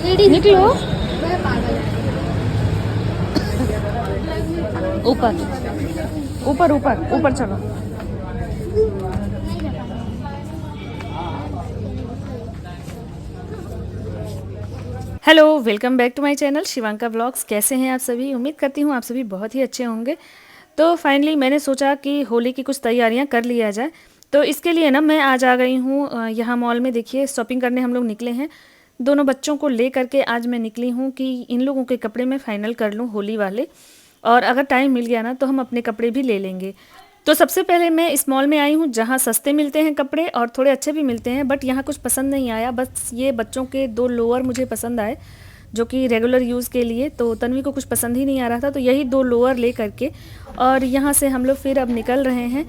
निकलो ऊपर ऊपर ऊपर ऊपर चलो। Hello, welcome back to my channel Shivanka vlogs. कैसे हैं आप सभी? उम्मीद करती हूँ आप सभी बहुत ही अच्छे होंगे। तो फाइनली मैंने सोचा कि होली की कुछ तैयारियां कर लिया जाए। तो इसके लिए ना मैं आज आ गई हूँ यहाँ मॉल में। देखिए, शॉपिंग करने हम लोग निकले हैं। दोनों बच्चों को ले करके आज मैं निकली हूँ कि इन लोगों के कपड़े मैं फ़ाइनल कर लूँ होली वाले, और अगर टाइम मिल गया ना तो हम अपने कपड़े भी ले लेंगे। तो सबसे पहले मैं इस मॉल में आई हूँ जहाँ सस्ते मिलते हैं कपड़े और थोड़े अच्छे भी मिलते हैं, बट यहाँ कुछ पसंद नहीं आया। बस ये बच्चों के 2 लोअर मुझे पसंद आए जो कि रेगुलर यूज़ के लिए। तो तन्वी को कुछ पसंद ही नहीं आ रहा था, तो यही 2 लोअर ले करके और यहाँ से हम लोग फिर अब निकल रहे हैं।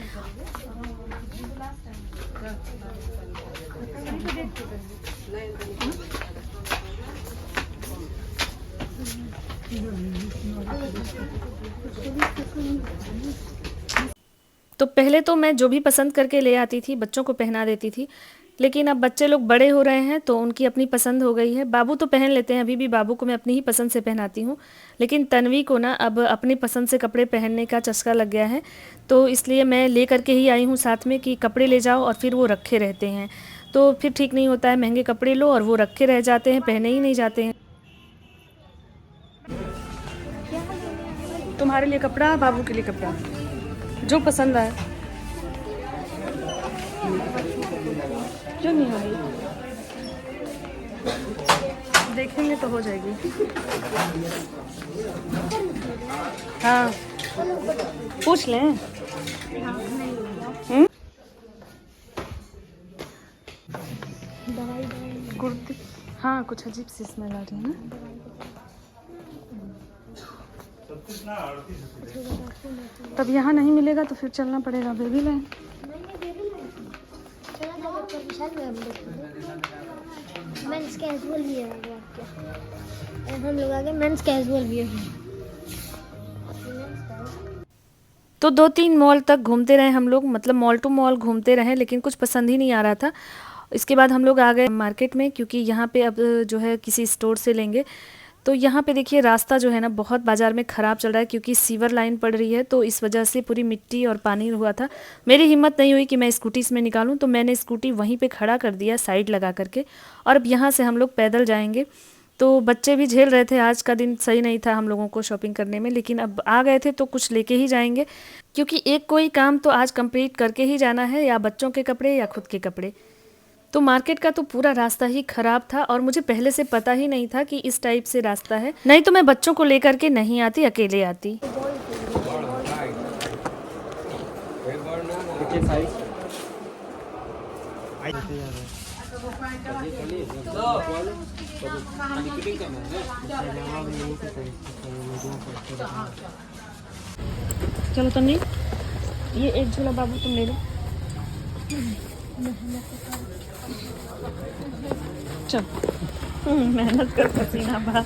तो पहले तो मैं जो भी पसंद करके ले आती थी बच्चों को पहना देती थी, लेकिन अब बच्चे लोग बड़े हो रहे हैं तो उनकी अपनी पसंद हो गई है। बाबू तो पहन लेते हैं, अभी भी बाबू को मैं अपनी ही पसंद से पहनाती हूँ, लेकिन तन्वी को ना अब अपनी पसंद से कपड़े पहनने का चस्का लग गया है। तो इसलिए मैं ले करके ही आई हूँ साथ में कि कपड़े ले जाओ और फिर वो रखे रहते हैं, तो फिर ठीक नहीं होता है। महंगे कपड़े लो और वो रखे रह जाते हैं, पहने ही नहीं जाते हैं। तुम्हारे लिए कपड़ा, बाबू के लिए कपड़ा, जो पसंद आए। क्यों नहीं होगी? देखेंगे तो हो जाएगी। हाँ, पूछ लें। कुर्ती, हाँ कुछ अजीब सी स्मेल आ रही है ना। तब यहाँ नहीं मिलेगा तो फिर चलना पड़ेगा बेबी लाइन। मेंस कैजुअल भी है हम लोग आगे मेंस कैजुअल भी है। तो 2-3 मॉल तक घूमते रहे हम लोग, मतलब मॉल टू मॉल घूमते रहे, लेकिन कुछ पसंद ही नहीं आ रहा था। इसके बाद हम लोग आ गए मार्केट में, क्योंकि यहाँ पे अब जो है किसी स्टोर से लेंगे। तो यहाँ पे देखिए रास्ता जो है ना बहुत बाज़ार में ख़राब चल रहा है, क्योंकि सीवर लाइन पड़ रही है, तो इस वजह से पूरी मिट्टी और पानी हुआ था। मेरी हिम्मत नहीं हुई कि मैं स्कूटी इसमें निकालूं, तो मैंने स्कूटी वहीं पे खड़ा कर दिया साइड लगा करके, और अब यहाँ से हम लोग पैदल जाएंगे। तो बच्चे भी झेल रहे थे, आज का दिन सही नहीं था हम लोगों को शॉपिंग करने में, लेकिन अब आ गए थे तो कुछ लेके ही जाएंगे, क्योंकि एक कोई काम तो आज कंप्लीट करके ही जाना है, या बच्चों के कपड़े या खुद के कपड़े। तो मार्केट का तो पूरा रास्ता ही खराब था, और मुझे पहले से पता ही नहीं था कि इस टाइप से रास्ता है, नहीं तो मैं बच्चों को लेकर के नहीं आती, अकेले आती। चलो तन्वी, ये एक झोला बाबू तुम ले लो। चल मेहनत कर, पसीना बहा।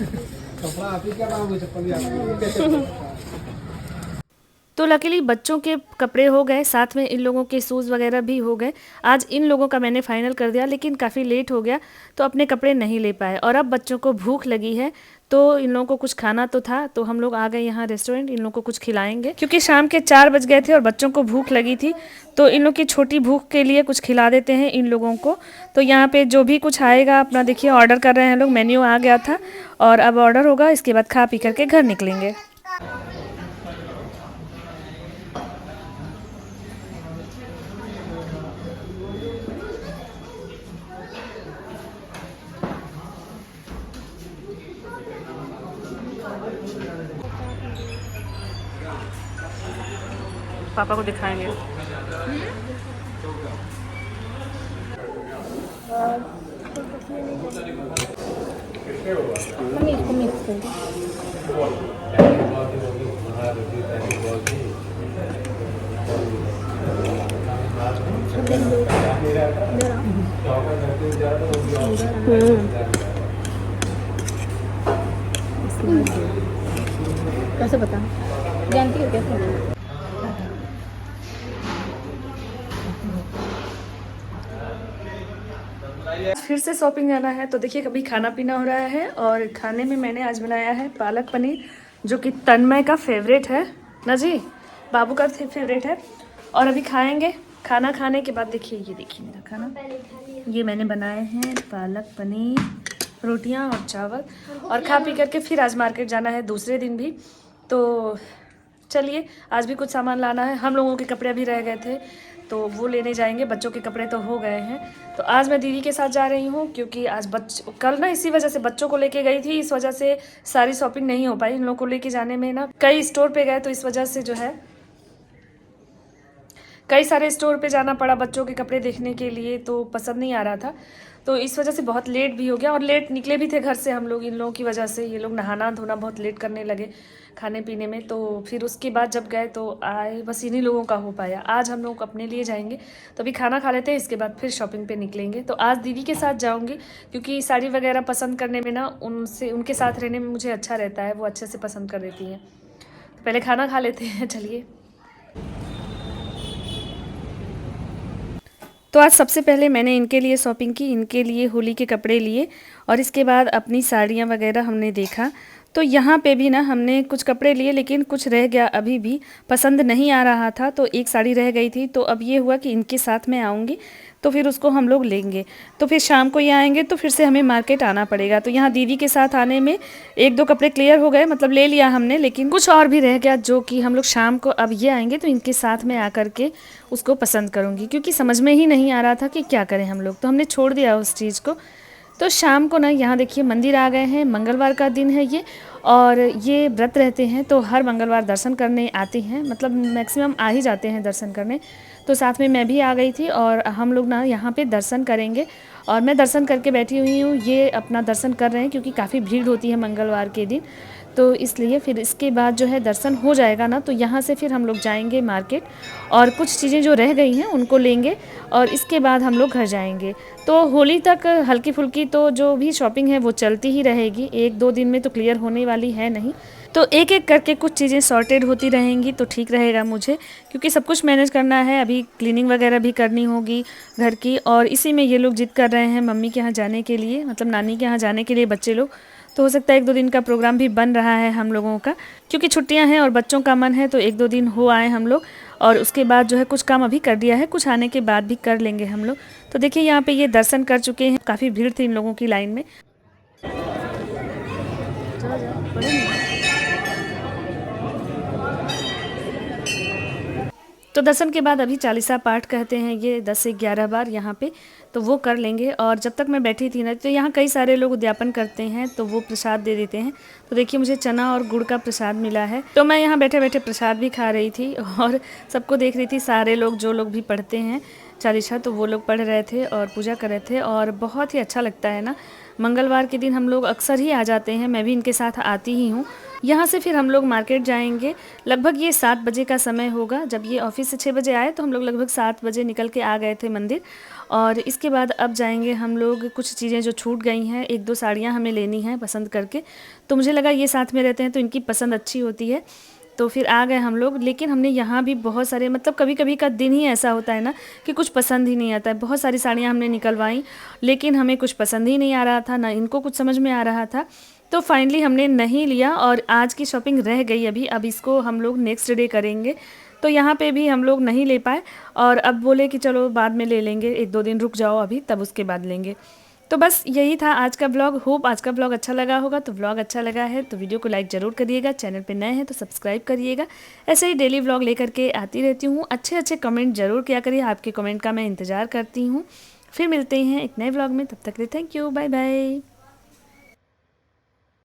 तो लकीली बच्चों के कपड़े हो गए, साथ में इन लोगों के शूज़ वगैरह भी हो गए। आज इन लोगों का मैंने फ़ाइनल कर दिया, लेकिन काफ़ी लेट हो गया तो अपने कपड़े नहीं ले पाए। और अब बच्चों को भूख लगी है, तो इन लोगों को कुछ खाना तो था, तो हम लोग आ गए यहाँ रेस्टोरेंट। इन लोगों को कुछ खिलाएंगे, क्योंकि शाम के 4 बज गए थे और बच्चों को भूख लगी थी, तो इन लोग की छोटी भूख के लिए कुछ खिला देते हैं इन लोगों को। तो यहाँ पे जो भी कुछ आएगा अपना देखिए ऑर्डर कर रहे हैं लोग, मेन्यू आ गया था और अब ऑर्डर होगा, इसके बाद खा पी करके घर निकलेंगे। पापा को दिखाएंगे। मम्मी इसको मिक्स कर कैसे पता, जानती हो कैसे? फिर से शॉपिंग जाना है। तो देखिए कभी खाना पीना हो रहा है और खाने में मैंने आज बनाया है पालक पनीर, जो कि तन्मय का फेवरेट है ना जी, बाबू का फेवरेट है। और अभी खाएंगे। खाना खाने के बाद देखिए, ये देखिए मेरा खाना, ये मैंने बनाए हैं पालक पनीर, रोटियां और चावल। और खा पी करके फिर आज मार्केट जाना है दूसरे दिन भी। तो चलिए, आज भी कुछ सामान लाना है। हम लोगों के कपड़े अभी रह गए थे तो वो लेने जाएंगे, बच्चों के कपड़े तो हो गए हैं। तो आज मैं दीदी के साथ जा रही हूँ, क्योंकि आज कल ना इसी वजह से बच्चों को लेके गई थी, इस वजह से सारी शॉपिंग नहीं हो पाई। इन लोगों को लेके जाने में ना कई स्टोर पे गए, तो इस वजह से जो है कई सारे स्टोर पे जाना पड़ा बच्चों के कपड़े देखने के लिए, तो पसंद नहीं आ रहा था। तो इस वजह से बहुत लेट भी हो गया, और लेट निकले भी थे घर से हम लोग इन लोगों की वजह से। ये लोग नहाना धोना बहुत लेट करने लगे खाने पीने में। तो फिर उसके बाद जब गए तो आए, बस इन्हीं लोगों का हो पाया। आज हम लोग अपने लिए जाएंगे, तो अभी खाना खा लेते हैं, इसके बाद फिर शॉपिंग पे निकलेंगे। तो आज दीदी के साथ जाऊँगी, क्योंकि साड़ी वगैरह पसंद करने में ना उनके साथ रहने में मुझे अच्छा रहता है, वो अच्छे से पसंद कर देती हैं। तो पहले खाना खा लेते हैं, चलिए। तो आज सबसे पहले मैंने इनके लिए शॉपिंग की, इनके लिए होली के कपड़े लिए, और इसके बाद अपनी साड़ियाँ वगैरह हमने देखा। तो यहाँ पे भी ना हमने कुछ कपड़े लिए, लेकिन कुछ रह गया, अभी भी पसंद नहीं आ रहा था। तो एक साड़ी रह गई थी, तो अब ये हुआ कि इनके साथ मैं आऊँगी तो फिर उसको हम लोग लेंगे। तो फिर शाम को ये आएंगे तो फिर से हमें मार्केट आना पड़ेगा। तो यहाँ दीदी के साथ आने में एक दो कपड़े क्लियर हो गए, मतलब ले लिया हमने, लेकिन कुछ और भी रह गया, जो कि हम लोग शाम को, अब ये आएंगे तो इनके साथ में आकर के उसको पसंद करूँगी, क्योंकि समझ में ही नहीं आ रहा था कि क्या करें हम लोग, तो हमने छोड़ दिया उस चीज़ को। तो शाम को ना यहाँ देखिए मंदिर आ गए हैं, मंगलवार का दिन है ये, और ये व्रत रहते हैं तो हर मंगलवार दर्शन करने आते हैं, मतलब मैक्सिमम आ ही जाते हैं दर्शन करने। तो साथ में मैं भी आ गई थी, और हम लोग ना यहाँ पे दर्शन करेंगे। और मैं दर्शन करके बैठी हुई हूँ, ये अपना दर्शन कर रहे हैं, क्योंकि काफ़ी भीड़ होती है मंगलवार के दिन, तो इसलिए फिर इसके बाद जो है दर्शन हो जाएगा ना, तो यहाँ से फिर हम लोग जाएंगे मार्केट, और कुछ चीज़ें जो रह गई हैं उनको लेंगे, और इसके बाद हम लोग घर जाएंगे। तो होली तक हल्की फुल्की तो जो भी शॉपिंग है वो चलती ही रहेगी, एक दो दिन में तो क्लियर होने वाली है नहीं। तो एक एक करके कुछ चीज़ें सॉर्टेड होती रहेंगी तो ठीक रहेगा मुझे, क्योंकि सब कुछ मैनेज करना है। अभी क्लीनिंग वगैरह भी करनी होगी घर की, और इसी में ये लोग जिद कर रहे हैं मम्मी के यहाँ जाने के लिए, मतलब नानी के यहाँ जाने के लिए बच्चे लोग। तो हो सकता है एक दो दिन का प्रोग्राम भी बन रहा है हम लोगों का, क्योंकि छुट्टियां हैं और बच्चों का मन है, तो एक दो दिन हो आए हम लोग, और उसके बाद जो है कुछ काम अभी कर दिया है, कुछ आने के बाद भी कर लेंगे हम लोग। तो देखिए यहाँ पे ये दर्शन कर चुके हैं, काफ़ी भीड़ थी इन लोगों की लाइन में। तो दर्शन के बाद अभी चालीसा पाठ कहते हैं ये 10 से 11 बार यहाँ पे, तो वो कर लेंगे। और जब तक मैं बैठी थी ना, तो यहाँ कई सारे लोग उद्यापन करते हैं, तो वो प्रसाद दे देते हैं। तो देखिए मुझे चना और गुड़ का प्रसाद मिला है, तो मैं यहाँ बैठे बैठे प्रसाद भी खा रही थी और सबको देख रही थी। सारे लोग, जो लोग भी पढ़ते हैं चालीसा, तो वो लोग पढ़ रहे थे और पूजा कर रहे थे, और बहुत ही अच्छा लगता है ना। मंगलवार के दिन हम लोग अक्सर ही आ जाते हैं, मैं भी इनके साथ आती ही हूँ। यहाँ से फिर हम लोग मार्केट जाएंगे, लगभग ये 7 बजे का समय होगा। जब ये ऑफिस से 6 बजे आए तो हम लोग लगभग 7 बजे निकल के आ गए थे मंदिर। और इसके बाद अब जाएंगे हम लोग, कुछ चीज़ें जो छूट गई हैं, एक दो साड़ियाँ हमें लेनी हैं पसंद करके, तो मुझे लगा ये साथ में रहते हैं तो इनकी पसंद अच्छी होती है, तो फिर आ गए हम लोग। लेकिन हमने यहाँ भी बहुत सारे, मतलब कभी कभी का दिन ही ऐसा होता है ना कि कुछ पसंद ही नहीं आता है। बहुत सारी साड़ियाँ हमने निकलवाई, लेकिन हमें कुछ पसंद ही नहीं आ रहा था, ना इनको कुछ समझ में आ रहा था, तो फाइनली हमने नहीं लिया। और आज की शॉपिंग रह गई अभी, अब इसको हम लोग नेक्स्ट डे करेंगे। तो यहाँ पे भी हम लोग नहीं ले पाए, और अब बोले कि चलो बाद में ले लेंगे, एक दो दिन रुक जाओ अभी, तब उसके बाद लेंगे। तो बस यही था आज का ब्लॉग। होप आज का ब्लॉग अच्छा लगा होगा। तो ब्लॉग अच्छा लगा है तो वीडियो को लाइक ज़रूर करिएगा, चैनल पे नए हैं तो सब्सक्राइब करिएगा। ऐसे ही डेली ब्लॉग लेकर के आती रहती हूँ। अच्छे अच्छे कमेंट ज़रूर किया करिए, आपके कमेंट का मैं इंतज़ार करती हूँ। फिर मिलते हैं एक नए ब्लॉग में, तब तक के लिए थैंक यू, बाय बाय।